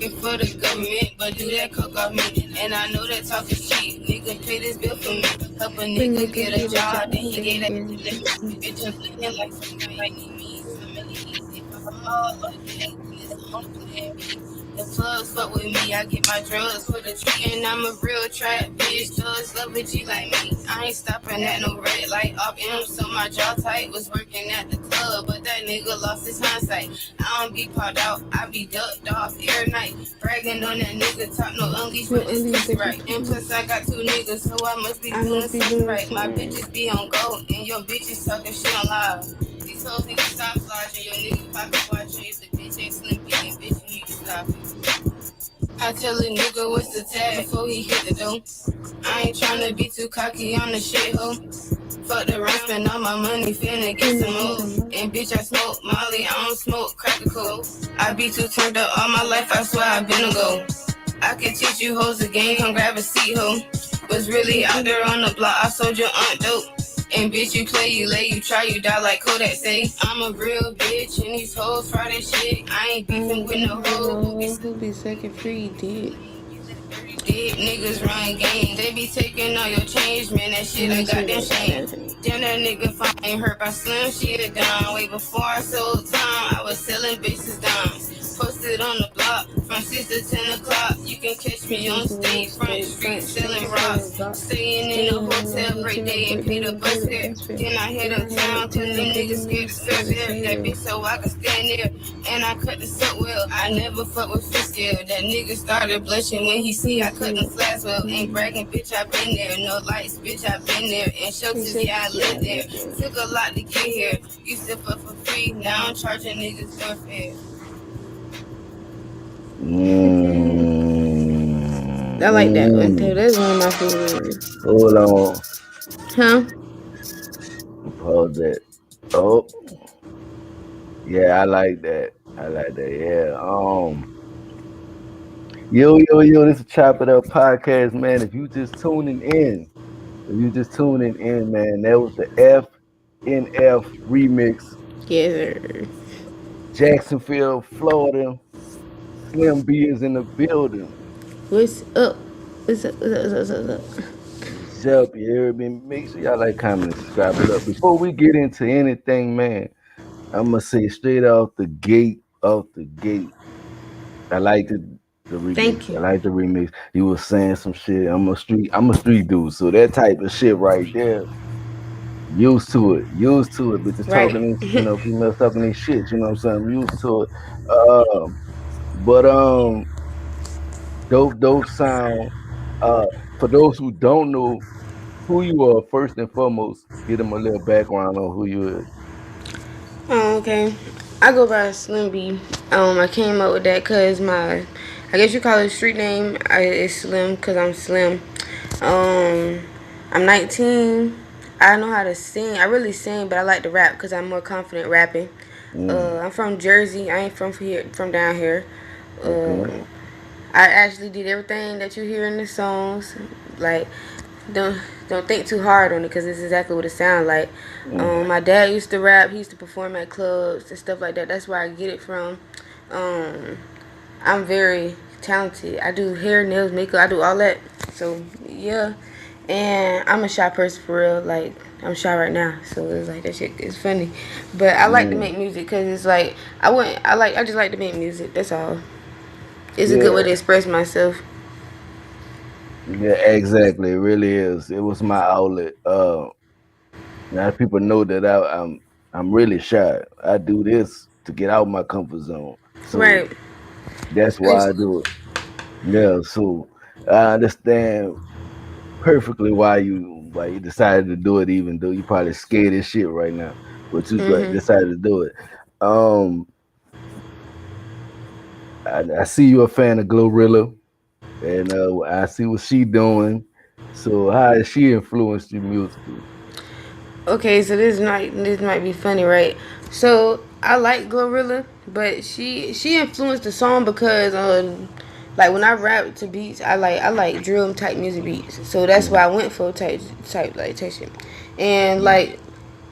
working for the government, but do that coke off me. And I know that talk is cheap. Nigga pay this bill for me. Help a nigga get a job, then he get that bitch up looking like somebody need me. Family easy. If I fall, all the day, it's on plan B. The plugs fuck with me, I get my drugs for the tree. And I'm a real trap bitch, thugs love a G like me. I ain't stopping at no red light off M, so my jaw tight. Was working at the club, but that nigga lost his hindsight. I don't be popped out, I be ducked off every night. Bragging on that nigga, talk no unleash, but this pussy right. And plus I got 2 niggas, so I must be doing something right. My bitches be on go, and your bitches talking shit on live. These hoes need to stop sliding, your nigga pocket watching. If the bitch ain't SlimB, then bitch you need to stop it. I tell a nigga what's the tag before he hit the door. I ain't tryna be too cocky on the shit, ho. Fuck the rest, spend all my money, finna get some more. And bitch, I smoke Molly, I don't smoke crack or coke. I be too turned up all my life, I swear I been a go. I can teach you hoes a game, come grab a seat, ho. Was really out there on the block, I sold your aunt dope. And bitch, you play, you lay, you try, you die like Kodak say. I'm a real bitch, and these hoes try that shit. I ain't beefing with no hoes. Who be second free, dude? Dead niggas run game, they be taking all your change, man. That shit I got them shame. Damn, that nigga ain't hurt by Slim, she a dime. Way before I sold time, I was selling bitches dimes. Posted on the block from 6 to 10 o'clock. You can catch me on stage, front street, selling rocks. Staying in a hotel every day and pay the bus fare. Then I hit uptown, cause them niggas scared to search there. That bitch so I could stand there. And I cut the soap well. I never fuck with Fiskell. That nigga started blushing when he see I cut the flats well. Ain't bragging, bitch, I been there. No lights, bitch, I been there. And shelters, yeah, I live there. Took a lot to get here. Used to fuck for free, now I'm charging niggas for fare. I like that one too. That's one of my favorites. Hold on. Huh? Pause that. Oh, yeah, I like that. I like that. Yeah. Yo, this is Chop It Up podcast, man. If you just tuning in, man, that was the FNF remix. Yes, sir. Jacksonville, Florida. SlimB is in the building. What's up? What's up? What's up? What's up? You hear me? Make sure y'all like, comment, and subscribe. It up. Before we get into anything, man, I'm gonna say straight off the gate, I like the remix. Thank you. I like the remix. You was saying some shit. I'm a street dude, so that type of shit right there. Used to it. Bitches Right. talking, females talking their shit. You know what I'm saying? I'm used to it. But dope sound. For those who don't know who you are, first and foremost, give them a little background on who you is. Oh, okay. I go by SlimB. I came up with that because I guess you call it street name. It's Slim because I'm slim. I'm 19. I know how to sing. I really sing, but I like to rap because I'm more confident rapping. I'm from Jersey. I ain't from here, from down here. Okay. I actually did everything that you hear in the songs. Like, don't think too hard on it because it's exactly what it sounds like. My dad used to rap. He used to perform at clubs and stuff like that. That's where I get it from. I'm very talented. I do hair, nails, makeup. I do all that. So yeah, and I'm a shy person for real. Like, I'm shy right now, so it's like that shit is funny. But I like to make music because it's like I just like to make music. That's all. It's a good way to express myself. Yeah, exactly. It really is. It was my outlet. Now people know that I'm really shy. I do this to get out my comfort zone. So Right. that's why I do it. Yeah, so I understand perfectly why you decided to do it, even though you probably scared as shit right now. But you decided to do it. I see you're a fan of Glorilla, and I see what she doing. So how has she influenced you musically? Okay, so this might be funny, right? So I like Glorilla, but she influenced the song because like when I rap to beats, I like drill type music beats. So that's why I went for type shit. And like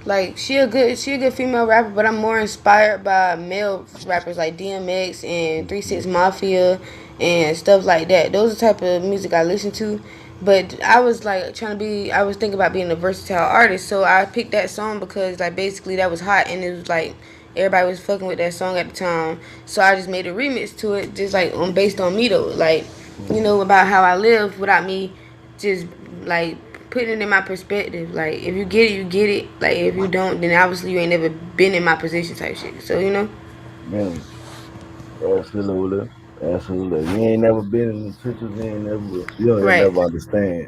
Like she a good female rapper, but I'm more inspired by male rappers like DMX and 36 Mafia and stuff like that. Those are the type of music I listen to. But I was like I was thinking about being a versatile artist, so I picked that song because like basically that was hot and it was like everybody was fucking with that song at the time. So I just made a remix to it, just like based on me though, like about how I live without me just like putting it in my perspective. Like if you get it, you get it. Like if you don't, then obviously you ain't never been in my position type shit. So Yeah, absolutely, absolutely. You ain't never been in the trenches. You ain't never. You don't right. never understand.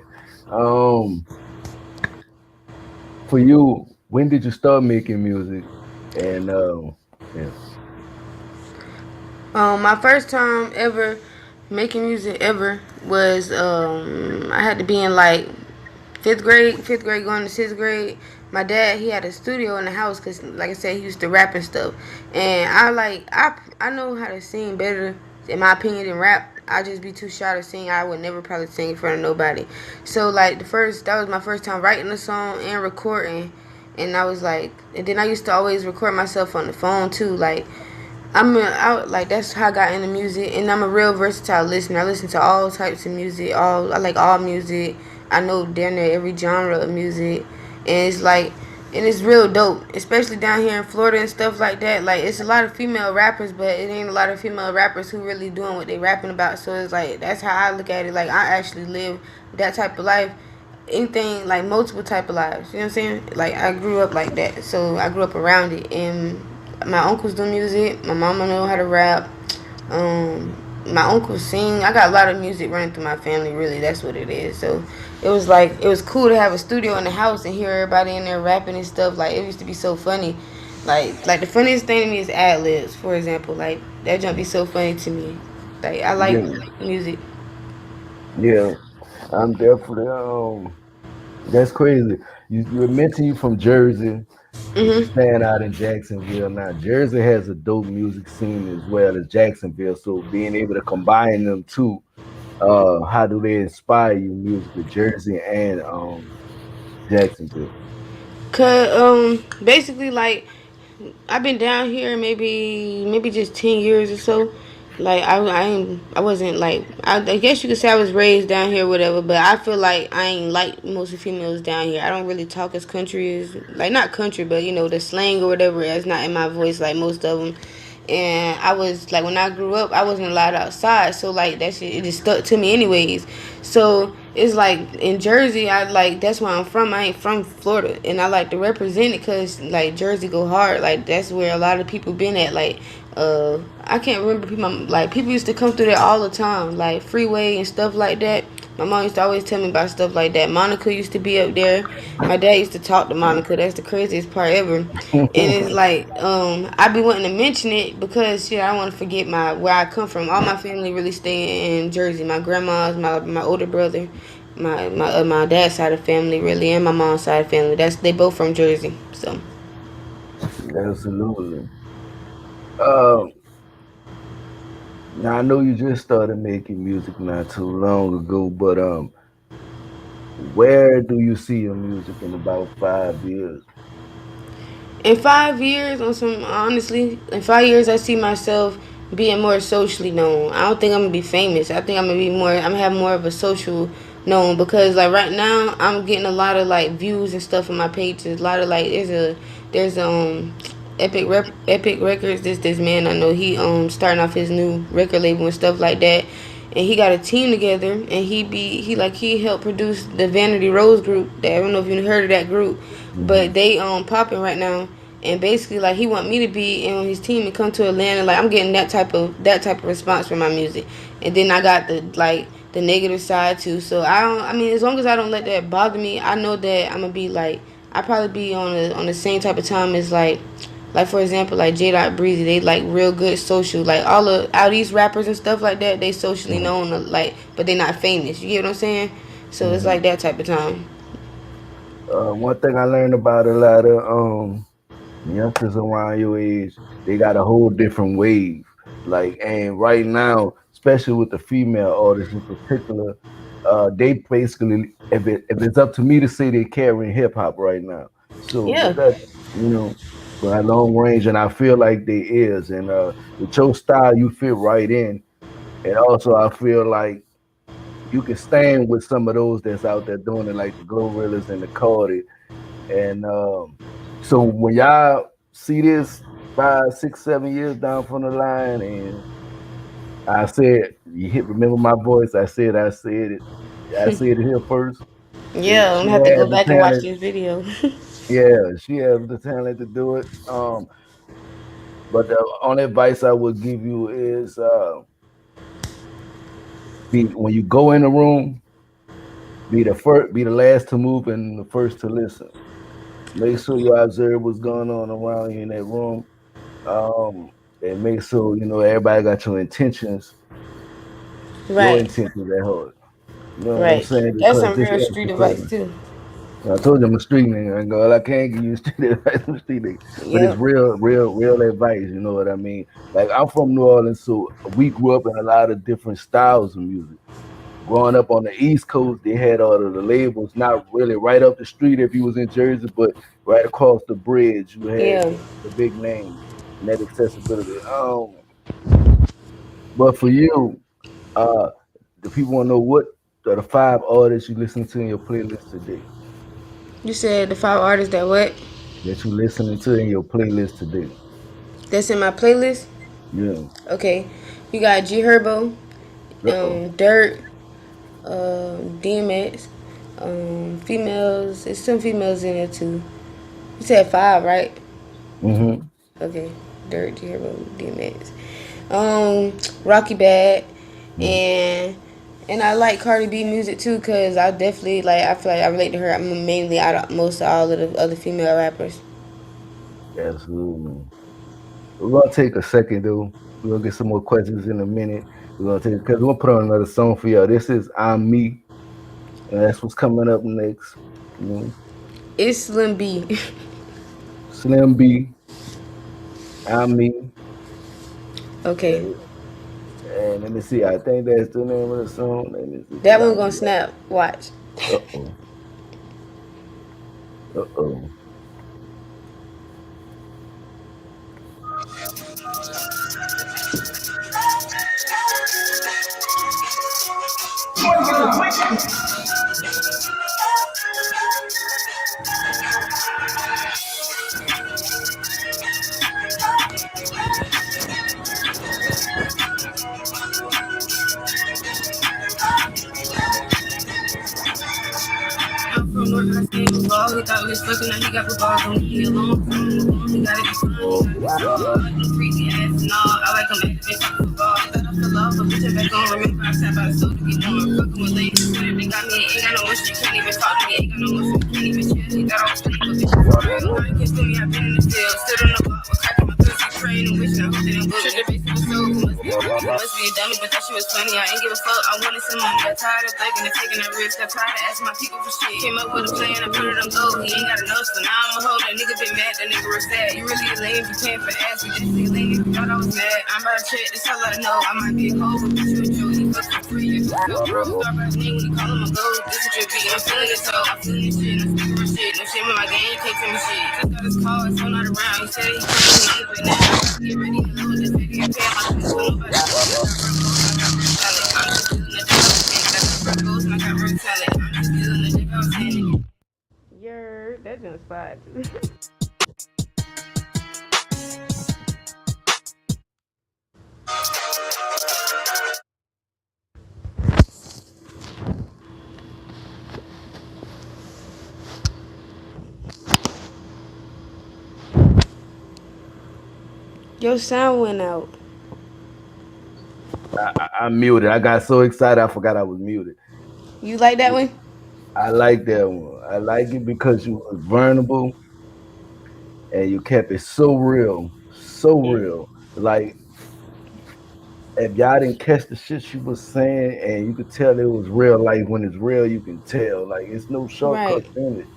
Um, for you, when did you start making music? And yeah, My first time ever making music ever was I had to be in like fifth grade going to sixth grade. My dad he had a studio in the house because like I said he used to rap and stuff, and I know how to sing better in my opinion than rap. I just be too shy to sing. I would never probably sing in front of nobody. So like that was my first time writing a song and recording, and I was like, and then I used to always record myself on the phone too, like. Like that's how I got into music, and I'm a real versatile listener. I listen to all types of music. I like all music. I know damn near every genre of music, and it's real dope, especially down here in Florida and stuff like that. Like it's a lot of female rappers, but it ain't a lot of female rappers who really doing what they rapping about. So it's like that's how I look at it. Like I actually live that type of life, anything like multiple type of lives. You know what I'm saying? Like I grew up like that, so I grew up around it, and my uncles do music. My mama know how to rap. My uncles sing. I got a lot of music running through my family. Really, that's what it is. So it was cool to have a studio in the house and hear everybody in there rapping and stuff. Like it used to be so funny. Like the funniest thing to me is ad libs, for example. Like that jump be so funny to me. Like I like yeah, music. yeah. I'm definitely That's crazy. You mentioned you from Jersey. You Mhm. stand out in Jacksonville. Now Jersey has a dope music scene as well as Jacksonville. So being able to combine them two, how do they inspire you musically, Jersey and Jacksonville? Cause basically like I've been down here maybe just 10 years or so. Like I wasn't like I guess you could say I was raised down here or whatever, but I feel like I ain't like most of the females down here. I don't really talk as country as like not country, but the slang or whatever is not in my voice like most of them. And I was like when I grew up, I wasn't allowed outside, so like that shit it just stuck to me anyways. So it's like in Jersey, I like that's where I'm from. I ain't from Florida, and I like to represent it because like Jersey go hard. Like that's where a lot of people been at. Like I can't remember people used to come through there all the time, like freeway and stuff like that. My mom used to always tell me about stuff like that. Monica used to be up there. My dad used to talk to Monica. That's the craziest part ever. And it's like I be wanting to mention it because shit, I don't want to forget my where I come from. All my family really stay in Jersey. My grandma's, my older brother, my dad's side of family really, and my mom's side of family. They both from Jersey. So Absolutely. Um, Now I know you just started making music not too long ago, but where do you see your music in about 5 years? in 5 years, in 5 years, I see myself being more socially known. I don't think I'm gonna be famous. I think I'm gonna have more of a social known because like right now, I'm getting a lot of like views and stuff on my pages. A lot of like there's Epic Records. This man I know starting off his new record label and stuff like that, and he got a team together and he helped produce the Vanity Rose group. That I don't know if you heard of that group, but Hmm. they popping right now. And basically like he want me to be on his team and come to Atlanta. Like I'm getting that type of response from my music, and then I got the negative side too. So I mean as long as I don't let that bother me, I know that I'm gonna be like I probably be on the same type of time as like for example, like J Dot Breezy, they like real good social. Like all these rappers and stuff like that, they socially Hmm. known, like, but they not famous. You get what I'm saying? So it's Hmm. like that type of time. One thing I learned about a lot of youngsters around your age, they got a whole different wave. Like, and right now, especially with the female artists in particular, they basically, if it's up to me to say, they carrying hip hop right now. So, Yeah. but that, you know, by long range, and I feel like there is, and with your style, you fit right in, and also I feel like you can stand with some of those that's out there doing it, like the Glorillaz and the Cardi, and so when y'all see this 5, 6, 7 years down from the line, and I said, you hit remember my voice. I said it here first. Yeah, I'm She gonna have to has go the back and watch talent. this video. Yeah, she has the talent to do it. But the only advice I would give you is be when you go in the room, be the last to move and the first to listen. Make sure you observe what's going on around you in that room. Um, and make sure you know everybody got your Right, intentions at heart. You know what I'm right. saying? That's Because some this real is street advice important. too. I told you I'm a street nigga. I go, I can't give you street advice. I'm a street nigga, but it's Yep. real advice. You know what I mean? Like I'm from New Orleans, so we grew up in a lot of different styles of music. Growing up on the East Coast, they had all of the labels, not really right up the street if you was in Jersey, but right across the bridge, you had Yeah. the big names and that accessibility. But for you, uh, the people want to know what are the 5 artists you listen to in your playlist today. You said the 5 artists that what? That you listening to in your playlist today. That's in my playlist. Yeah. Okay. You got G Herbo, Uh-oh. Dirt, DMX, females. There's some females in there too. You said five, right? Mm-hmm. Okay. Dirt, G Herbo, DMX. Rocky Bad, Mm-hmm. and I like Cardi B music too, cause I definitely like. I feel like I relate to her. I'm mainly out of most of all of the other female rappers. Absolutely. We're gonna take a second though. We're gonna get some more questions in a minute. We're gonna take because we're gonna put on another song for y'all. This is I'm Me, and that's what's coming up next. You know, It's Slim B. Slim B, I'm Me. Okay, And, and let me see, I think that's the name of the song. Let me see, because that I one don't gonna know. snap. Watch. Uh-oh. Uh-oh. I'm from North, I stay with ball. He thought we was fucking, now he got the balls on me. He alone from the one, he gotta be fun. I like them freaky ass and all. I like them active and talk football. I thought I fell off, but bitch, I back on. Remember, I sat by the soul to get warm. Fucking with ladies, swear they got me. Ain't got no one shit, can't even talk to me. Ain't got no one shit, can't even chill. He thought I was playing, but bitch, for real. I ain't catch me, I been in the field. Stood on the block, with cracking my pussy, praying and wishing. I hope they don't go. Shit, the bitch was so cool. Must be a dummy, but that shit was funny. I ain't give a fuck. I wanted some money. Got tired of thugging and taking a risk. Got tired of asking my people for shit. Came up with a plan, I put it on go. He ain't got a nose, so now I'm a hoe. That nigga been mad, that nigga was sad. You really a lame, you paying for ass. You just a lame, you thought I was mad. I'm about to check, this how I know. I might be a hoe, but bitch, you a joke. He fuck for free. You feel broke. Start by his name when you call him a gold. This is your beat, I'm feeling it, so I'm feeling this shit. I'm speaking for shit. No shame in my game, you can't tell me shit. Just got his call, his phone not around. He said he coming, he ain't but now. I gotta get ready and load this video. Pay my dues, but nobody. Yer, that just fire too. Your sound went out. I'm muted. I got so excited I forgot I was muted. You like that one? I like that one. I like it because you was vulnerable and you kept it so real, so real. Like if y'all didn't catch the shit she was saying, and you could tell it was real life. When it's real, you can tell. Like it's no Right. shortcuts in it.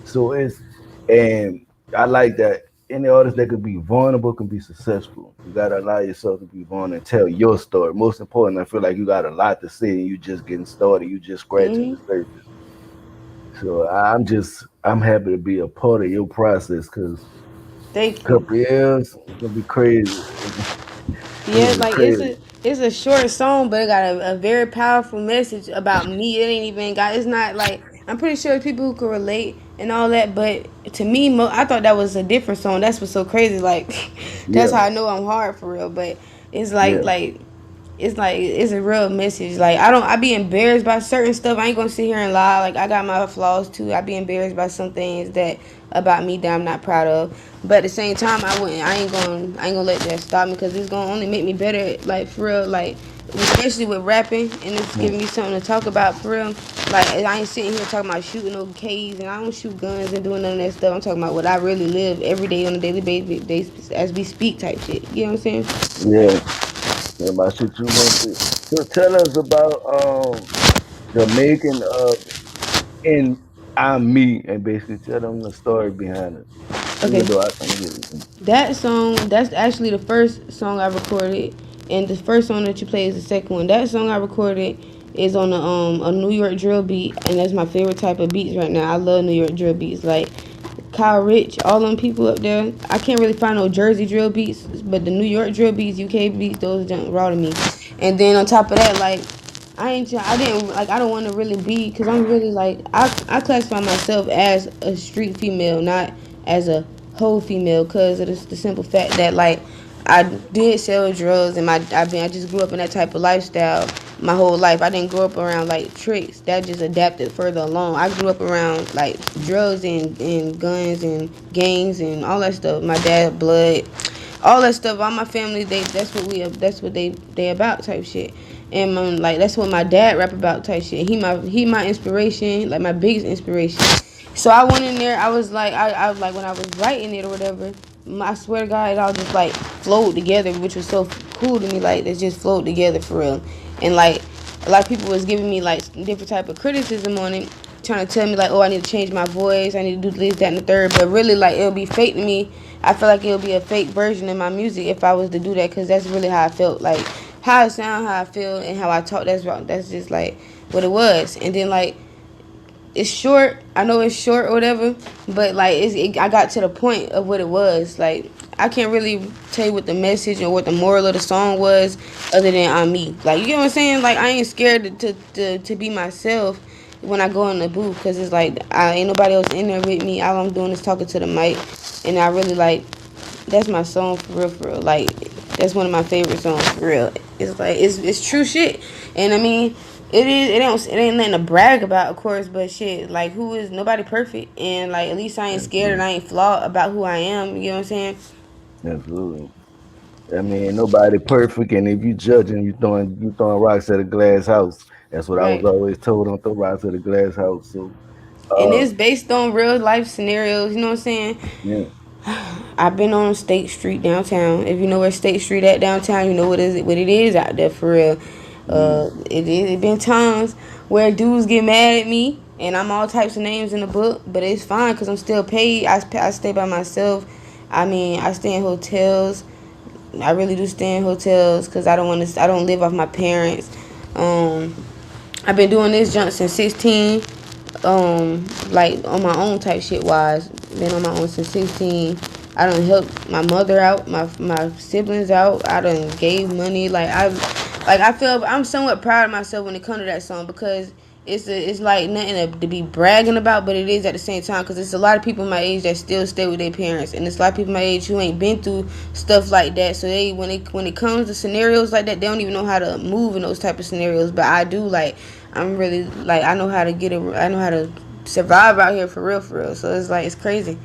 So it's and I like that. Any artist that could be vulnerable can be successful. You gotta allow yourself to be vulnerable and tell your story. Most important, I feel like you got a lot to say and you just getting started. You just scratching Mhm. the surface. So I'm happy to be a part of your process because Thank you. couple years it's gonna be crazy. It's Yeah, gonna be like crazy. it's a short song, but it got a very powerful message about me. It ain't even got. It's not like I'm pretty sure people who can relate and all that, but to me, I thought that was a different song. That's what's so crazy. Like that's Yeah, how I know I'm hard for real. But it's yeah. like it's a real message. Like I be embarrassed by certain stuff. I ain't gonna sit here and lie. Like I got my flaws too. I be embarrassed by some things that about me that I'm not proud of. But at the same time, I ain't gonna let that stop me because it's gonna only make me better. Like for real, like especially with rapping and it's Mm. giving me something to talk about for real. Like I ain't sitting here talking about shooting no K's and I don't shoot guns and doing none of that stuff. I'm talking about what I really live every day on a daily basis as we speak type shit. You know what I'm saying? Yeah, yeah, my shit you went through. So tell us about the making of in I'm Me and basically tell them the story behind it. Okay. Even though I can get it. That song, that's actually the first song I recorded, and the first song that you play is the second one. That song I recorded is on a New York drill beat, and that's my favorite type of beats right now. I love New York drill beats, like Kyle Rich, all them people up there. I can't really find no Jersey drill beats, but the New York drill beats, UK beats, those jump raw to me. And then on top of that, like I didn't like I don't want to really be because I'm really like I classify myself as a street female, not as a whole female, because of the simple fact that like I did sell drugs and I just grew up in that type of lifestyle my whole life. I didn't grow up around like tricks. That just adapted further along. I grew up around like drugs and guns and gangs and all that stuff. My dad blood, all that stuff. All my family, that's what they about type shit. And like that's what my dad rap about type shit. He my inspiration, like my biggest inspiration. So I went in there. I was like, I was like when I was writing it or whatever. I swear to God, it all just like flowed together, which was so cool to me. Like it just flowed together for real. And like a lot of people was giving me like different type of criticism on it, trying to tell me like, oh, I need to change my voice, I need to do this, that, and the third. But really, like it'll be fake to me. I feel like it'll be a fake version of my music if I was to do that, because that's really how I felt. Like how I sound, how I feel, and how I talk. That's just like what it was. And then like it's short. I know it's short or whatever, but like I got to the point of what it was. Like I can't really tell you what the message or what the moral of the song was, other than I'm me. Like you know what I'm saying? Like I ain't scared to be myself when I go in the booth, because it's like I ain't nobody else in there with me. All I'm doing is talking to the mic, and I really like that's my song for real, for real. Like that's one of my favorite songs for real. It's like it's true shit, and I mean it ain't nothing to brag about, of course, but shit, like who is nobody perfect, and like at least I ain't scared and Absolutely. I ain't flawed about who I am. You know what I'm saying? Absolutely. I mean, nobody perfect, and if you judging, you throwing rocks at a glass house. That's what I was Right. always told. Don't throw rocks at a glass house. So, And uh, it's based on real life scenarios. You know what I'm saying? yeah, I've been on State Street downtown. If you know where State Street at downtown, you know what it is out there for real. mm, It been times where dudes get mad at me, and I'm all types of names in the book, but it's fine because I'm still paid. I stay by myself. I mean, I stay in hotels. I really do stay in hotels because I don't want to. I don't live off my parents. Um, I've been doing this junk since 16. Like on my own type shit wise. Been on my own since 16. I done helped my mother out, my siblings out. I done gave money. I feel I'm somewhat proud of myself when it comes to that song, because it's like nothing to be bragging about, but it is at the same time, because it's a lot of people my age that still stay with their parents, and it's a lot of people my age who ain't been through stuff like that. So they when it comes to scenarios like that, they don't even know how to move in those type of scenarios. But I do. Like I'm really like I know how to get it. I know how to survive out here for real, for real. So it's like it's crazy,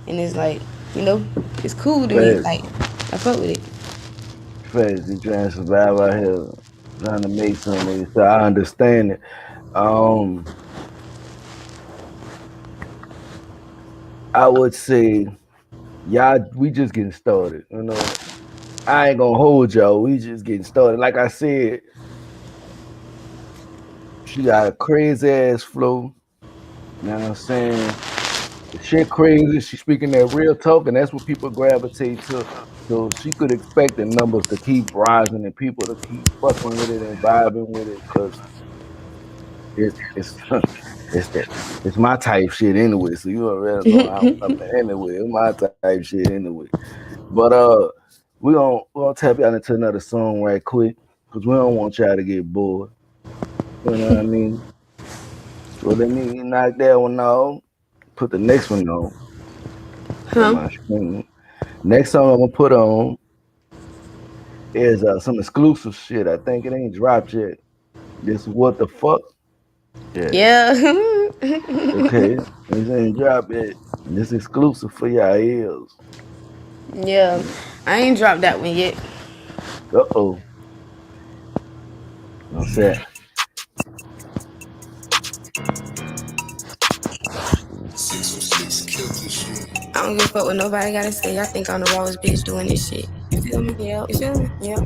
and it's like you know it's cool to me. fast, Like I fuck with it. fast. You trying to survive out here, trying to make something. So I understand it. Um, I would say, y'all, we just getting started. I ain't gonna hold y'all. We just getting started. Like I said, she got a crazy ass flow. You know what I'm saying? Shit crazy. She's speaking that real talk, and that's what people gravitate to. So she could expect the numbers to keep rising and people to keep fucking with it and vibing with it. Cause it's it's that it's my type shit anyway. So you already know I'm up anyway. It's my type shit anyway. But we gonna tap y'all into another song right quick because we don't want y'all to get bored. You know what I mean? So let me knock that one off. Put the next one on. Share Huh? my screen. Next song I'm gonna put on is some exclusive shit. I think it ain't dropped yet. This what the fuck? Yeah. Yeah. Okay. This ain't dropped yet. This exclusive for y'all ears. Yeah. I ain't dropped that one yet. Uh oh. I'm set. I don't give a fuck what nobody gotta say. I think I'm the rawest bitch doing this shit. You feel me? Yeah. You feel me? Yeah.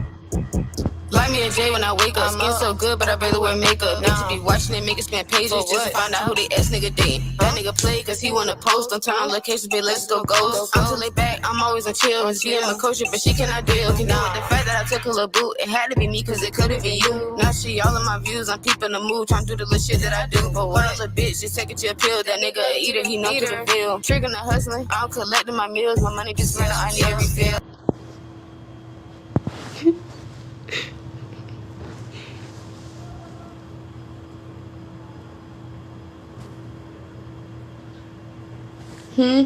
Like me a J when I wake up. Skin so good, but I barely wear makeup. Bitches be watching it, make it spend pages just to find out who they ex nigga dating. That nigga play cause he wanna post. Don't turn on locations, bitch, let's go ghost. I'm too laid back, I'm always on chill. She in my culture, but she cannot deal. Can deal with the fact that I took a little boot. It had to be me cause it could've been you. Now she all in my views, I'm peeping the mood. Trying to do the little shit that I do. But what other bitch just take it to a pill? That nigga a eater, he know to the bill. Triggering the hustling, I'm collecting my meals. My money just ran out, I need a refill. Hmm.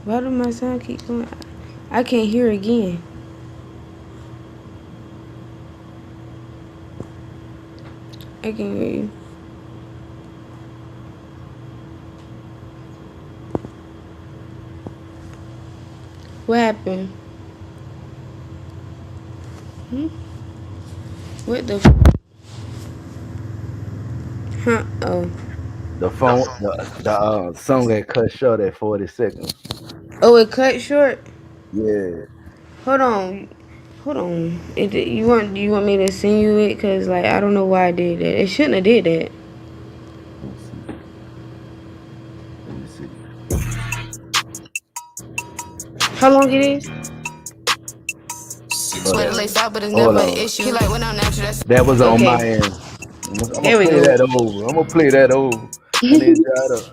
Why do my sound keep going? I can't hear again. I can hear you. What happened? Hmm? What the? Huh? Oh. The song got cut short at 40 seconds. Oh, it cut short. Yeah. Hold on. Hold on. You want me to send you it? Cause like I don't know why I did that. It shouldn't have did that. Let me see. Let me see. How long it is? Hold Swear to on. lace out, but it's Hold never an on. issue. He like when I'm natural, that's That was on my Okay. end. I'm gonna There we play go. that over. I'm gonna play that over. I need y'all to.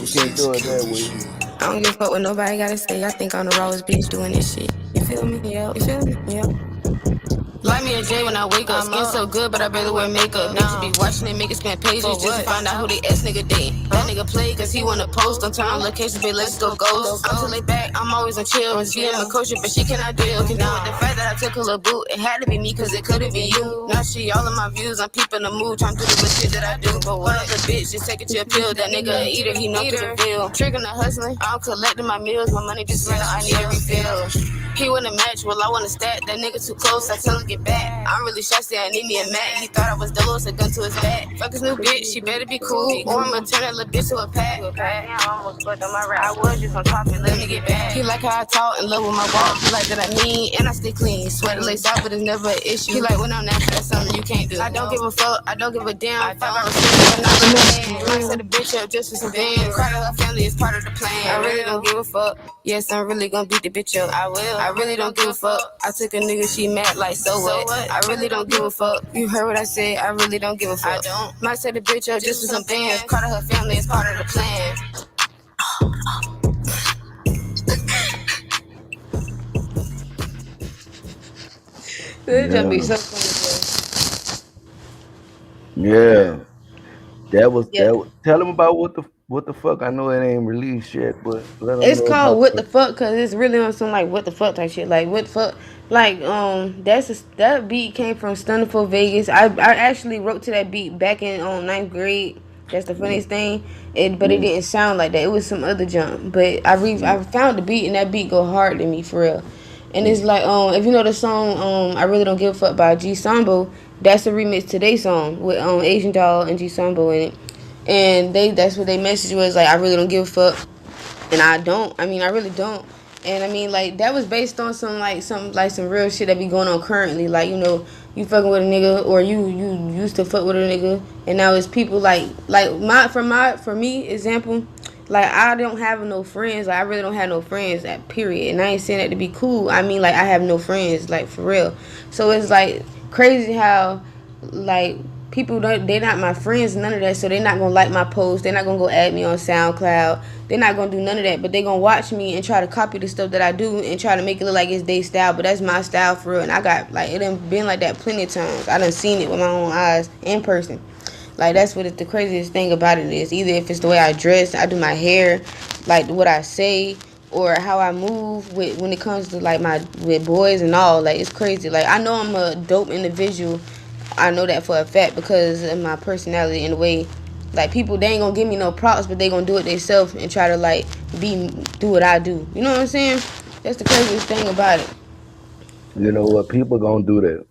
We can't do it that way. I don't give a fuck what nobody gotta say. I think I'm the rawest bitch doing this shit. You feel me? Yeah. You feel me? Yeah. Like me a J when I wake up. Skin so good, but I barely wear makeup. Bitches be watching it, make it spend pages just to find out who they ex nigga dating. That nigga play cause he wanna post. Don't turn on locations, bitch, let's go ghost. I'm too laid back, I'm always on chill. She in my culture, but she cannot deal. Can deal with the fact that I took a little boot. It had to be me cause it could've been you. Now she all in my views, I'm peeping the mood. Trying to do the little shit that I do. But what other bitch just take it to a pill? That nigga a eater, he know to the bill. Triggering the hustling, I'm collecting my meals. My money just ran out, I need a refill. He wanna match, well I wanna stat. That nigga too close, I tell him get back. I'm really shy, say I need me a mat. He thought I was Delos, a gun to his back. Fuck his new bitch, she better be cool. Or I'ma turn that little bitch to a pack. Damn, I almost fucked on my rap. I was just on top of it, let me get back. He like how I talk, in love with my walk. He like that I mean, and I stay clean. Sweat the lace out, but it's never an issue. He like when I'm natural, that's something you can't do. I don't give a fuck, I don't give a damn. I don't respect, but not really. Might set a bitch up just for some bands. Cry to her family is part of the plan. I really don't give a fuck. Yes, I'm really gonna beat the bitch up. I will. I really don't give a fuck. I took a nigga, she mad like so what? I really don't give a fuck. You heard what I said. I really don't give a fuck. I don't. Might set the bitch up just for some bands. Cry to her family is part of the plan. This gonna be Yeah. so funny, Yeah. That was bro. that. Yeah. Tell them about what the fuck. I know it ain't released yet, but let them It's know about called What the it. Fuck because it's really on some like what the fuck type shit. Like what the fuck, like that beat came from Stunner for Vegas. I actually wrote to that beat back in ninth grade. That's the Mm, funniest thing. But it mm, didn't sound like that. It was some other jump. But mm, I found the beat and that beat go hard to me for real. And it's mm, like if you know the song I really don't give a fuck by G Sambo. That's a remix to their song with Asian Doll and G Sambo in it. And that's what their message was like. I really don't give a fuck and I don't. I mean, I really don't. And I mean, like that was based on some real shit that be going on currently. Like you fucking with a nigga, or you used to fuck with a nigga, and now it's people like my for me example. Like I don't have no friends. Like I really don't have no friends. At period. And I ain't saying that to be cool. I mean like I have no friends. Like for real. So it's like crazy how like people don't. They're not my friends. None of that. So they're not gonna like my post. They're not gonna go add me on SoundCloud. They're not gonna do none of that. But they gonna watch me and try to copy the stuff that I do and try to make it look like it's their style. But that's my style for real. And I got like it done been like that plenty of times. I done seen it with my own eyes in person. Like that's what the craziest thing about it is. Either if it's the way I dress, I do my hair, like what I say, or how I move with when it comes to like my with boys and all. Like it's crazy. Like I know I'm a dope individual. I know that for a fact because of my personality and the way. Like people, they ain't gonna give me no props, but they gonna do it themselves and try to like do what I do. You know what I'm saying? That's the craziest thing about it. You know what? People gonna do that,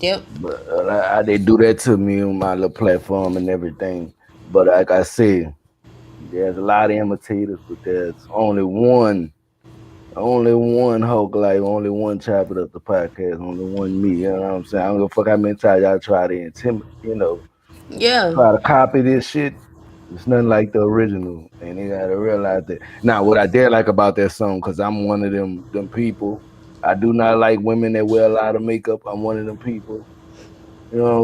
Yep. but they do that to me on my little platform and everything. But like I said, there's a lot of imitators, but there's only one Hulk, like only one chopper of the podcast, only one me. You know what I'm saying? I don't give a fuck how many times y'all try to Yeah. try to copy this shit. It's nothing like the original, and you gotta realize that. Now, what I did like about that song, cause I'm one of them people. I do not like women that wear a lot of makeup. I'm one of them people.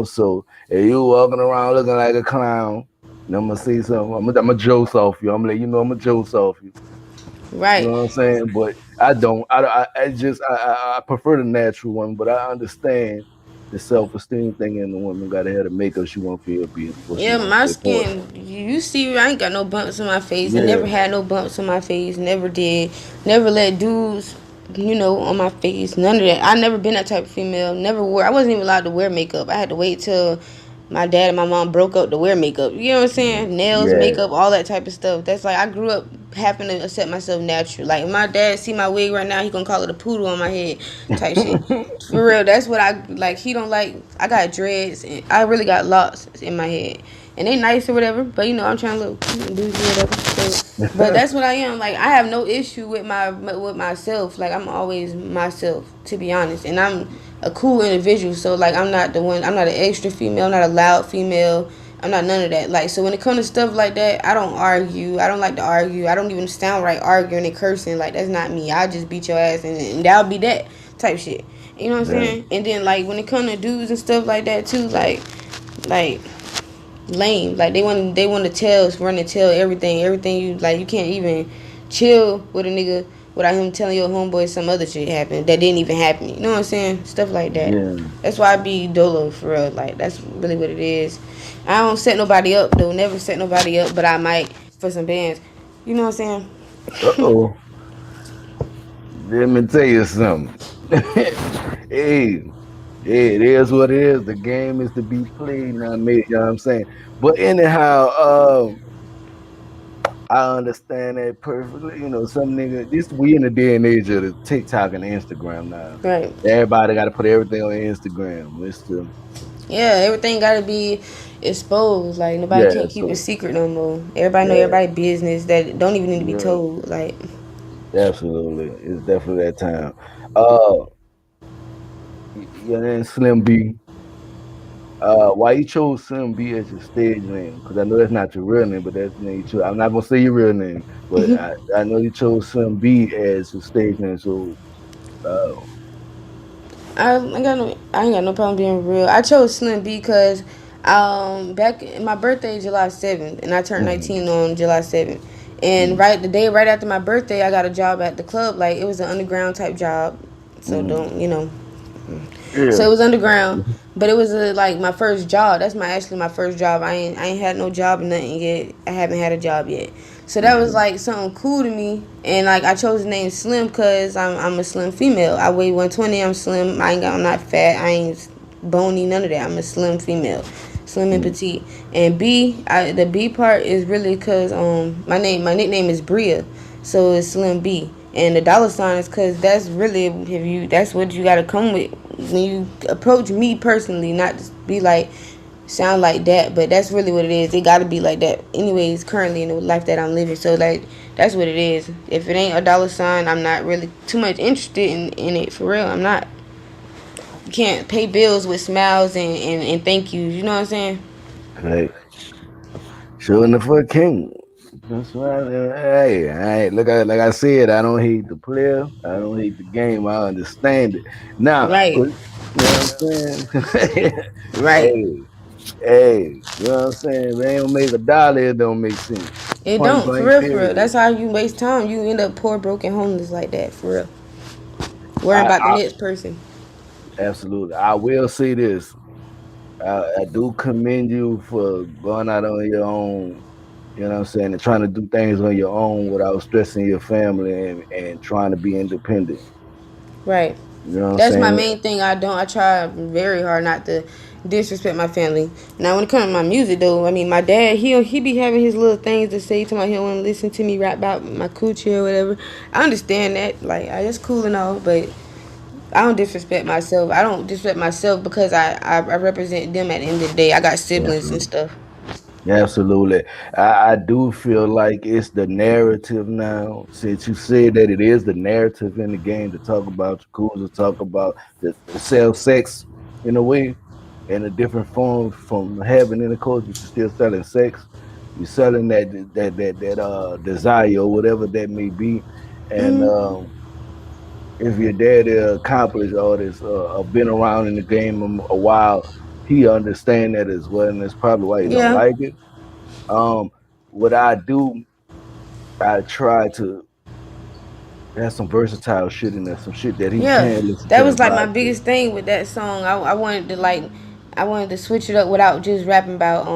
So if you walking around looking like a clown, and I'm gonna say something, I'm gonna joke off you. I'm gonna let you know I'm gonna joke off you. You Right. know what I'm saying? But I don't. I just I prefer the natural one, but I understand the self esteem thing, and the woman got to have the makeup she want to feel beautiful before she Yeah, want to my stay forward. skin. You see, I ain't got no bumps on my face. I never Yeah, had no bumps on my face. Never did. Never let dudes, on my face. None of that. I never been that type of female. Never wore. I wasn't even allowed to wear makeup. I had to wait till my dad and my mom broke up to wear makeup. You know what I'm saying? Nails, yeah. makeup, all that type of stuff. That's like I grew up having to accept myself natural. Like if my dad see my wig right now, he gonna call it a poodle on my head, type shit. For real, that's what I like. He don't like. I got dreads and I really got locks in my head, and they nice or whatever. But I'm trying to look bougie or whatever. So, but that's what I am. Like I have no issue with myself. Like I'm always myself, to be honest, and I'm a cool individual. So like I'm not the one. I'm not an extra female. I'm not a loud female. I'm not none of that. Like so when it comes to stuff like that, I don't argue. I don't like to argue. I don't even sound right arguing and cursing. Like that's not me. I just beat your ass and that'll be that type shit. You know what I'm Damn. saying? And then like when it comes to dudes and stuff like that too, like lame. Like they want to run and tell everything you like. You can't even chill with a nigga without him telling your homeboy some other shit happened that didn't even happen. You know what I'm saying? Stuff like that. Yeah. That's why I be dolo for real. Like that's really what it is. I don't set nobody up though. Never set nobody up, but I might for some bands. You know what I'm Uh saying? oh. Let me tell you something. Hey, it is what it is. The game is to be played, not made. You know what I'm saying? But anyhow, I understand that perfectly. Some nigga, this we in the day and age of the TikTok and Instagram now. Right. Everybody got to put everything on Instagram. Yeah, everything gotta be exposed. Like nobody Yeah, can't keep it so secret no more. Everybody know yeah, everybody business that don't even need to be yeah, told. Like absolutely. It's definitely that time. Uh, your name Slim B. Why you chose Slim B as your stage name? Because I know that's not your real name, but that's the name you chose. I'm not gonna say your real name, but I know you chose Slim B as your stage name. So, uh, I ain't got no problem being real. I chose Slim B because back my birthday is July 7th and I turned mhm, 19 on July 7th. And mhm, right the day right after my birthday I got a job at the club. Like it was an underground type job. So mhm. don't Yeah. So it was underground, but it was like my first job. That's my first job. I ain't had no job or nothing yet. I haven't had a job yet. So that was Mhm, like something cool to me, and like I chose the name Slim because I'm a slim female. I weigh 120. I'm slim. I'm not fat. I ain't bony. None of that. I'm a slim female, slim and mhm, petite. And the B part is really because my nickname is Bria, so it's Slim B. And the dollar sign is because that's really if you that's what you got to come with when you approach me personally, not just be like sound like that, but that's really what it is. It got to be like that anyways currently in the life that I'm living. So like that's what it is. If it ain't a dollar sign, I'm not really too much interested in it for real. I'm not. You can't pay bills with smiles and thank yous. You know what I'm saying? right. Showing the fuck king. That's right. Hey, like I said, I don't hate the player. I don't hate the game. I understand it. Now, Right, 'cause- you know what I'm saying? right. Hey, hey, you know what I'm saying? If they don't make a dollar, it don't make sense. It Point don't, for blank, real, for real. period. That's how you waste time. You end up poor, broken, homeless like that, for real. Worrying I, about the I next person. absolutely. I will say this. I do commend you for going out on your own. You know what I'm saying? And trying to do things on your own without stressing your family and trying to be independent. Right. You know what I'm That's my saying? main thing. I try very hard not to disrespect my family. Now, when it comes to my music, though, I mean, my dad, he be having his little things to say to my. He don't want to listen to me rap about my coochie or whatever. I understand that. Like, it's cool and all, but I don't disrespect myself. I don't disrespect myself because I represent them at the end of the day. I got siblings and Absolutely. stuff. Absolutely. I do feel like it's the narrative now. Since you said that it is the narrative in the game to talk about Yakuza, talk about the sell sex in a way, in a different form from having intercourse, but you're still selling sex. You're selling that desire or whatever that may be. And if your daddy accomplished all this, been around in the game a while, he understand that as well, and that's probably why he don't Yeah, like it. um, what I do, I try to have some versatile shit in there, some shit that he yeah. can listen That to and was like my vibe to. biggest thing with that song. I wanted to like, I wanted to switch it up without just rapping about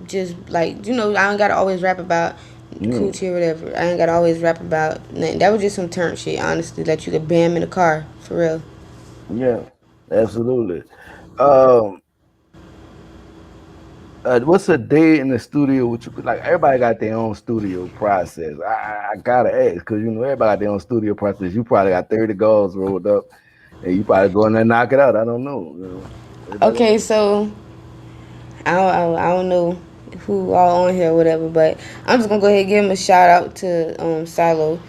just like I don't gotta always rap about Mm, coochie or whatever. I ain't gotta always rap about nothing. That was just some turn shit, honestly, that you could bam in the car for real. yeah, absolutely. Um, what's a day in the studio? Which you could like? Everybody got their own studio process. I gotta ask because everybody got their own studio process. You probably got 30 goals rolled up, and you probably go in there and knock it out. I don't know. Everybody got Okay, so I don't know who all on here or whatever, but I'm just gonna go ahead and give him a shout out to Silo.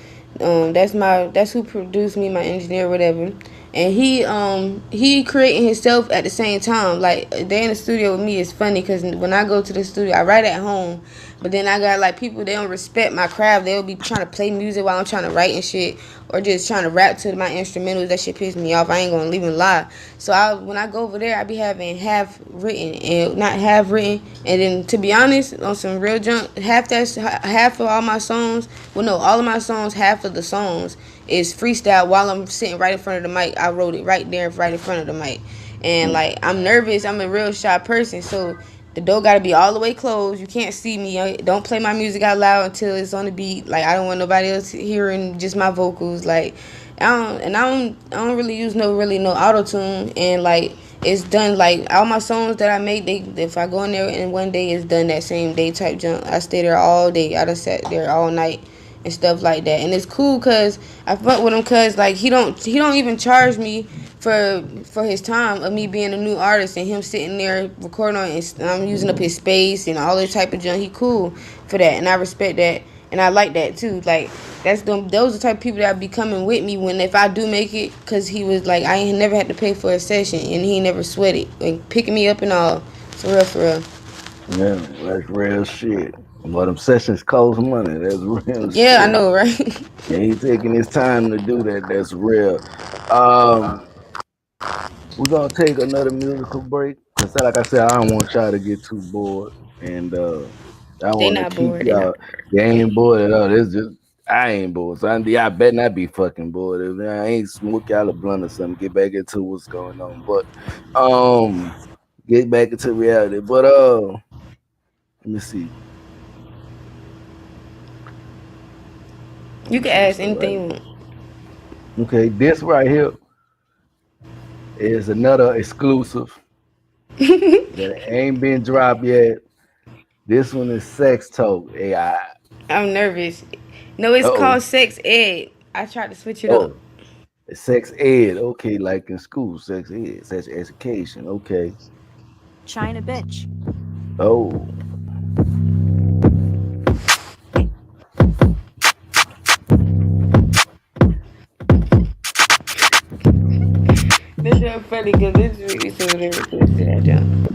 That's who produced me, my engineer, whatever. And he creating himself at the same time. Like they in the studio with me is funny because when I go to the studio, I write at home, but then I got like people they don't respect my craft. They'll be trying to play music while I'm trying to write and shit, or just trying to rap to my instrumentals. That shit piss me off. I ain't gonna even lie. So when I go over there, I be having half written and not half written. And then to be honest, on some real junk, half of all my songs. Well, no, all of my songs, half of the songs is freestyle while I'm sitting right in front of the mic. I wrote it right there, right in front of the mic. And mm, like I'm nervous. I'm a real shy person, so the door gotta be all the way closed. You can't see me. Don't play my music out loud until it's on the beat. Like I don't want nobody else hearing just my vocals. Like I don't really use no auto tune. And like it's done. Like all my songs that I make, they if I go in there and one day it's done that same day type jump. I stay there all day. I just sat there all night and stuff like that. And it's cool because I fuck with him because like he don't even charge me for his time of me being a new artist and him sitting there recording on it. And I'm using up his space and all this type of junk. He cool for that, and I respect that, and I like that too. Like that's them. Those are the type of people that be coming with me when if I do make it, cause he was like I ain't never had to pay for a session and he never sweated and picking me up and all. For real, for real. yeah, that's real shit. But them sessions cost money. That's real Yeah, I shit. know, right? And he taking his time to do that. That's real. Um, we're gonna take another musical break because, like I said, I don't want y'all to get too bored, and I They want to not keep bored. They not y'all. bored. They ain't bored at all. It's just I ain't bored. So I bet not be fucking bored. If I ain't smoke y'all a blunt or something, get back into what's going on. But um, get back into reality. But let me see. Let You me can see ask something right. anything you want. Okay, this right here is another exclusive that ain't been dropped yet. This one is Sex Talk AI. I'm nervous. No, it's Oh, called sex ed. I tried to switch it up. oh, sex ed. Okay, like in school, sex ed, sex education. Okay. China bitch. Oh, This is funny because this really so lyrical to that jump.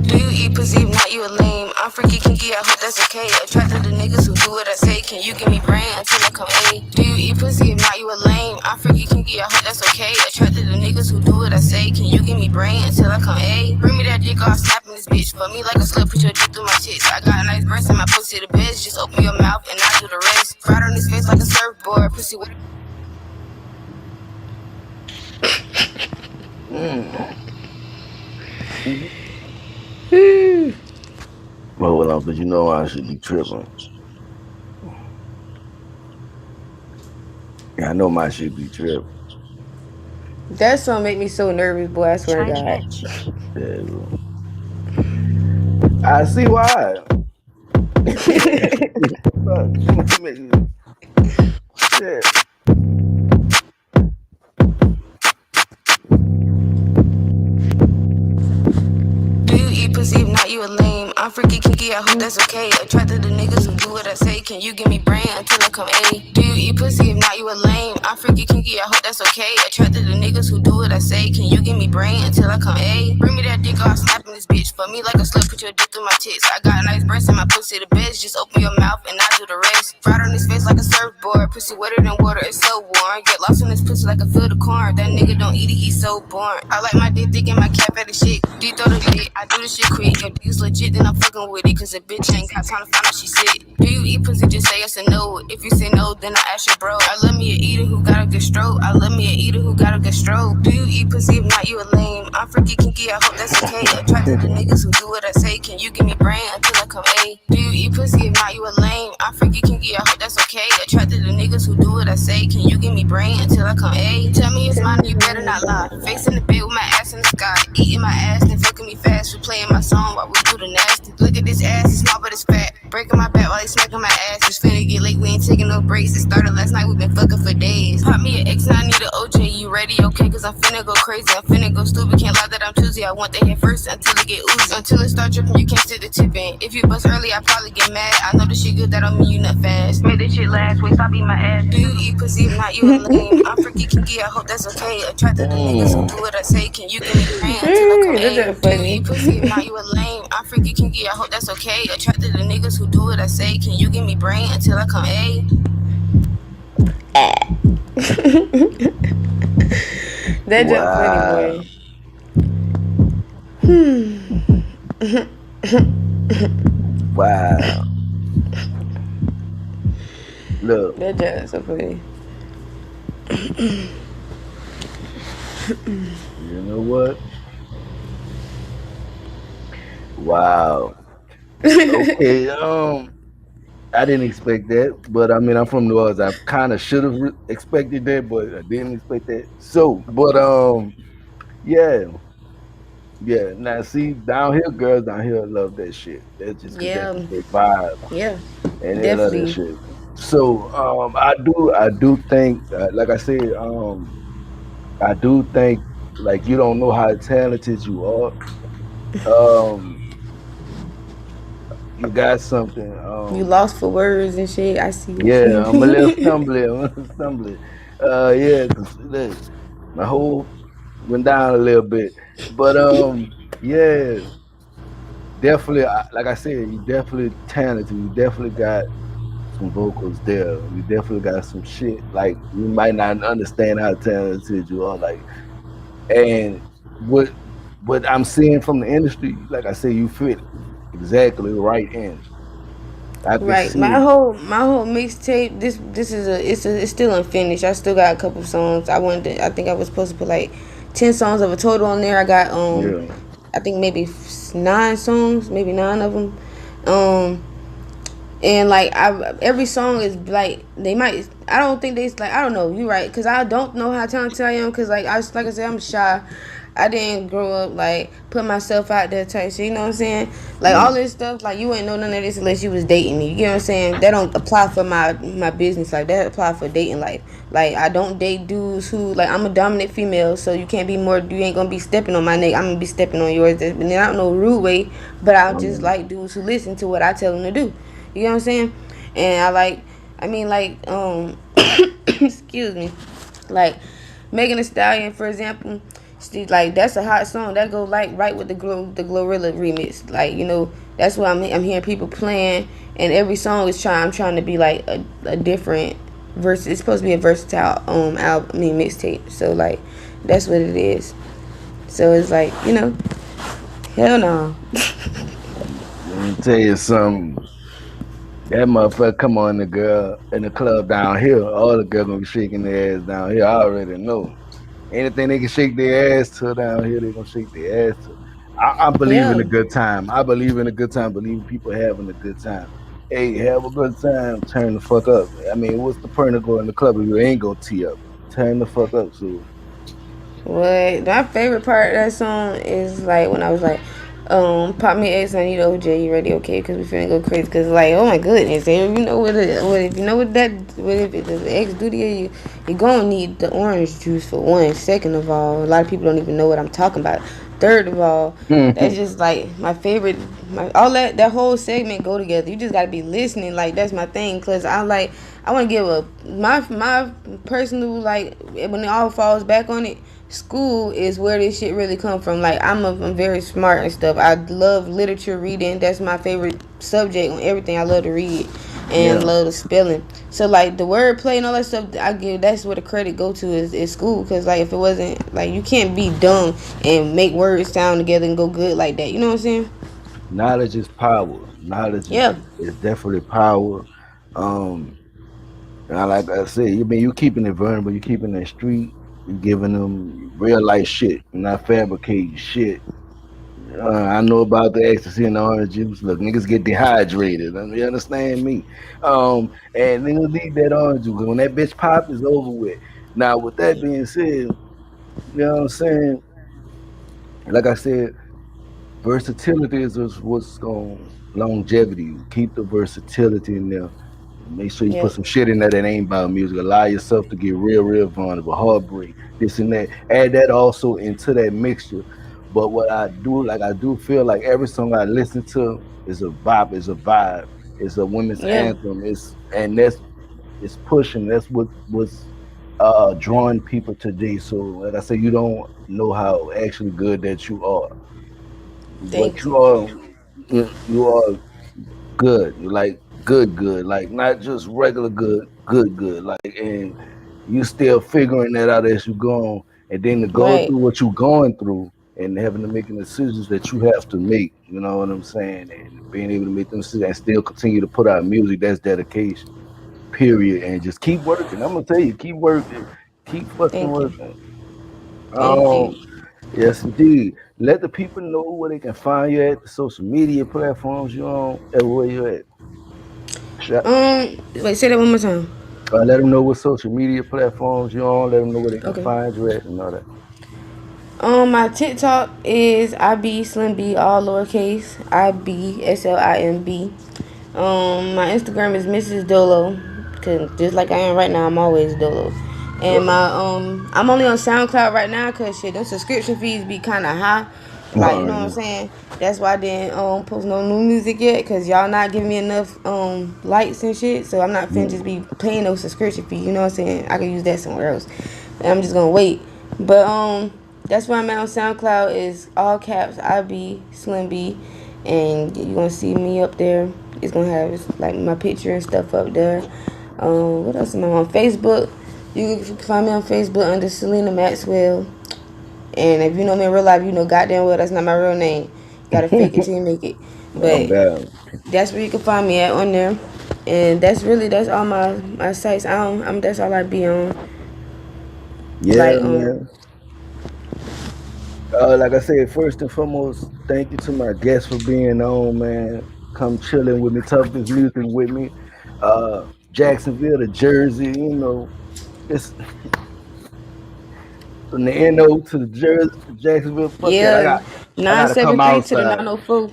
Do you eat pussy? If not, you a lame. I'm freaky kinky, I hope that's okay. Attracted to niggas who do what I say. Can you give me brain until I come A? Do you eat pussy? If not, you a lame. I'm freaky kinky, I hope that's okay. Attracted to niggas who do what I say. Can you give me brain until I come A? Bring me that dick, I'll slap in this bitch. For me like a slut, put your dick through my tits. I got a nice breast and my pussy the best. Just open your mouth and I'll do the rest. Right on his face like a surfboard. Pussy with Well, hold on, because you know I should be tripping. Yeah, I know my shit be tripping. that song make me so nervous, boy. I swear to China God. bitch. Yeah, bro. I see why. Fuck. Shit. Do you eat pussy? If not, you a lame. I'm freaky kinky, I hope that's okay. Attracted to niggas who do what I say. Can you give me brain until I come A? Do you eat pussy? If not, you a lame. I'm freaky kinky, I hope that's okay. Attracted to niggas who do what I say. Can you give me brain until I come A? Bring me that dick, I'll slap in this bitch. For me like a slut, put your dick through my tits. I got a nice breast and my pussy the best. Just open your mouth and I'll do the rest. Right on his face like a surfboard. Pussy wetter than water, it's so warm. Get lost in this pussy like a field of corn. That nigga don't eat it, he's so boring. I like my dick thick and my cap at the shit. D throw the lit, I do this shit quick. Your dick's legit, then I'm fucking with it. Cause a bitch ain't got time to find out she sick. Do you eat pussy? Just say yes or no. If you say no, then I ask your bro. I love me a eater who got a good stroke. I love me a eater who got a good stroke. Do you eat pussy? If not, you a lame. I'm freaky kinky, I hope that's okay. Attracted to niggas who do what I say. Can you give me brain until I come A? Do you eat pussy? If not, you a lame. I'm freaky kinky, I hope that's okay. Attracted to niggas who do what I say. Can you give me brain until I come A? Tell me it's mine, you better not lie. Face in the bed with my ass in the sky. Eating my ass, then fucking me fast. We playing my song while we do the nasty. Look at this ass, it's small but it's fat. Breaking my back while they smacking my ass. It's finna get late, we ain't taking no breaks. It started last night, we been fucking for days. Pop me an X and I need an OJ. You ready? Okay, cause I'm finna go crazy. I'm finna go stupid. Can't lie that I'm choosy. I want the head first until it get oozy. Until it start dripping, you can't sit the tipping. If you bust early, I probably get mad. I know the shit good, that don't mean you not fast. Make this shit last, wait, stop eating my ass. Do you eat pussy? If not, you a lame. I'm freaky kinky, I hope that's okay. Attracted to niggas who do what I say. Can you give me brain until I come A? Do you eat pussy? If not, you a lame. I'm freaky kinky, I hope that's okay. Attracted to niggas who do what I say. Can you give me brain until I come A? That joke Wow. funny, boy. Wow. Look, That joke so funny. you know what? Wow. Okay. I didn't expect that, but I mean, I'm from New Orleans. I kind of should have expected that, but I didn't expect that. So, but yeah, yeah. Now, see, down here, girls down here love that shit. That's just because that's Yeah, what they vibe, yeah, and they love that definitely. shit. So, I do think, like I said, I do think, like you don't know how talented you are. Um, you got something. You lost for words and shit. I see Yeah, I'm a little it. stumbly. I'm a little stumbly. Yeah, 'cause, look, my whole went down a little bit, but yeah, definitely. Like I said, you definitely talented. You definitely got some vocals there. You definitely got some shit. Like you might not understand how talented you are. Like, and what what I'm seeing from the industry, like I said, you fit exactly right in. I can Right. see it. My whole mixtape. This is it's still unfinished. I still got a couple songs. I think I was supposed to put like 10 songs of a total on there. I got Yeah. I think maybe 9 songs, maybe 9 of them. Um and like every song is like they might. I don't think they like. I don't know. You right? Because I don't know how talented I am. Because like I said, I'm shy. I didn't grow up like put myself out there type shit. You know what I'm saying? Like all Mm. this stuff. Like you ain't know none of this unless you was dating me. You get what I'm saying? That don't apply for my business. Like that apply for dating life. Like I don't date dudes who like I'm a dominant female. So you can't be more. You ain't gonna be stepping on my neck. I'm gonna be stepping on yours. But then I don't know rude way. But I just Mm. like dudes who listen to what I tell them to do. You know what I'm saying? And I mean, like, excuse me, like Megan Thee Stallion, for example, See, like that's a hot song that go like right with the Glorilla remix. Like that's what I'm hearing people playing, and every song is trying. I'm trying to be like a different verse. It's supposed to be a versatile album, I mean mixtape. So like that's what it is. So it's like hell no. Let me tell you something. That motherfucker come on the girl in the club down here. All the girls gonna be shaking their ass down here. I already know. Anything they can shake their ass to down here, they gonna shake their ass to. I believe in Yeah. a good time. I believe in a good time. Believe in people having a good time. Hey, have a good time. Turn the fuck up. I mean, what's the point of going in the club if you ain't gonna tee up? Turn the fuck up. So What my favorite part of that song is like when I was like, pop me X and Jay, you ready? Okay, because we finna go crazy. Because like, oh my goodness, if you know what if you know what if the X do to you, you gonna need the orange juice for one. Second of all, a lot of people don't even know what I'm talking about. Third of all, that's just like my favorite. All that whole segment go together. You just gotta be listening. Like that's my thing. Cause I want to give a my personal like when it all falls back on it. School is where this shit really come from. Like I'm very smart and stuff. I love literature reading. That's my favorite subject on everything. I love to read and yeah, love the spelling. So like the wordplay and all that stuff, I give that's where the credit go to is school. Cause like if it wasn't like you can't be dumb and make words sound together and go good like that. You know what I'm saying? knowledge is power. Knowledge Yeah. is definitely power. Um, and like I said, you mean you keeping it vulnerable, you keeping it street, you giving them real life shit, not fabricating shit. I know about the ecstasy and the orange juice. Look, niggas get dehydrated. You understand me? And niggas need that orange juice. When that bitch pop is over with. Now, with that being said, you know what I'm saying? Like I said, versatility is what's going longevity. Keep the versatility in there. Make sure you put Yep. some shit in there that ain't about music. Allow yourself to get real vulnerable, heartbreak, this and that. Add that also into that mixture. But what I do, like I do feel like every song I listen to is a bop, is a vibe, it's a women's Yeah. anthem. That's it's pushing. That's what's drawing people today. So like I say, you don't know how actually good that you are. What Thank you you. are, you are good, like good, like not just regular good, like, and you still figuring that out as you go on, and then to go Right. through what you're going through and having to make decisions that you have to make, you know what I'm saying, and being able to make them decisions and still continue to put out music, that's dedication, period, and just keep working. I'm gonna tell you, keep working, keep fucking Thank you. working. Thank you. Um, yes, indeed. Let the people know where they can find you at the social media platforms you on, everywhere you at. Wait, say that one more time. Let them know what social media platforms you're on. Let them know where they can Okay. find you at and all that. My TikTok is IB SlimB, all lowercase, IBSLIMB. My Instagram is Mrs. Dolo, cause just like I am right now, I'm always Dolo. And Oh, I'm only on SoundCloud right now, cause shit, those subscription fees be kind of high. Like you know what I'm yeah. saying? That's why I didn't post no new music yet, cause y'all not giving me enough likes and shit. So I'm not finna Mm. just be paying no subscription fee. You know what I'm saying? I can use that somewhere else. And I'm just gonna wait. But that's why I'm at on SoundCloud is all caps IB SlimB, and you gonna see me up there. It's gonna have like my picture and stuff up there. What else am I on Facebook? You can find me on Facebook under Selena Maxwell. And if you know me in real life, you know goddamn well that's not my real name. You gotta fake it till you make it. Oh But God. that's where you can find me at on there. And that's all my sites. That's all I be on. Yeah, Like man. Like I said, first and foremost, thank you to my guests for being on, man. Come chilling with me, talk this music with me. Jacksonville to Jersey, it's from the NO to the Jersey to Jacksonville. Fuck that. yeah, I gotta come 973 to the outside. 904.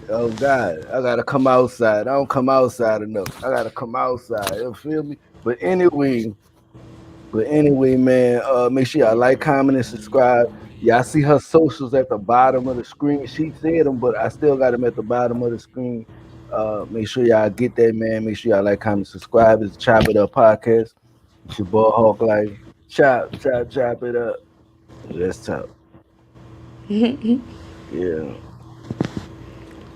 Oh God, I gotta come outside. I don't come outside enough. I gotta come outside. You feel me? But anyway, man, make sure y'all like, comment, and subscribe. Yeah, I see her socials at the bottom of the screen. She said them, but I still got them at the bottom of the screen. Make sure y'all get that, man. Make sure y'all like, comment, subscribe. It's Chop It Up Podcast. It's your boy Hawk Life. Chop it up. Let's talk. Yeah.